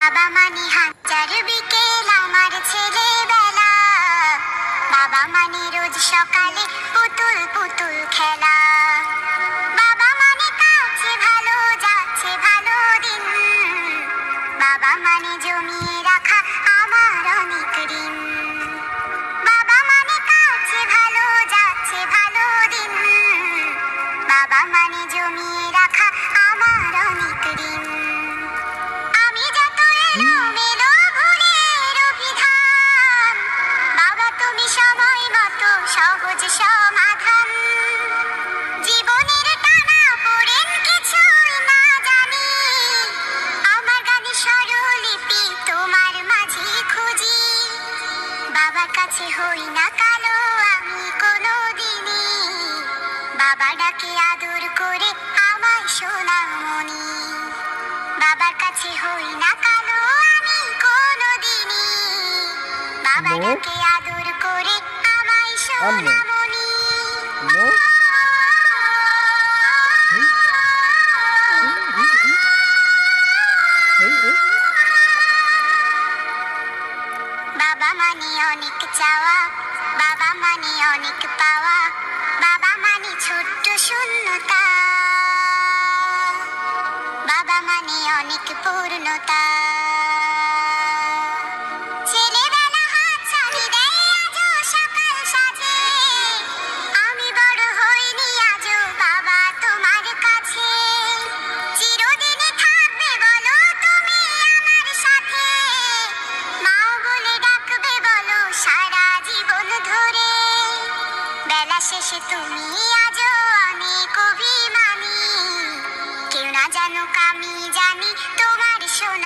বাবা মানে হাজার বিকেল আমার ছেলেবেলা, বাবা মানে রোজ সকালে পুতুল পুতুল খেলা, বাবা মানে কাছে ভালো যাচ্ছে ভালো দিন, বাবা মানে জমিয়ে রাখা আমার অনেক ঋণ, বাবা মানে কাছে ভালো যাচ্ছে ভালো দিন, বাবা মানে জমিয়ে রাখা আমার অনেক ঋণ। আমি যত এলোমেলো ভুলের অভিধান, বাবা তুমি সময় মতো সহজ সমাধান। জীবনের টানা পড়েন কিছুই না জানি, আমার গানে স্বরলিপি তোমার মাঝে খুঁজি। বাবার কাছে হই না কালো আমি কোনো দিনই, বাবা ডাকে আদর করে আমায় সোনামণি। বাবার কাছে হই না কালো আমি কোনো দিনই, বাবা ডাকে আদর করে আমায় সোনামণি। বাবা মানে অনেক চাওয়া, বাবা মানে অনেক পাওয়া, বাবা মানে ছোট্ট শূন্যতা, বাবা মানে অনেক পূর্ণতা।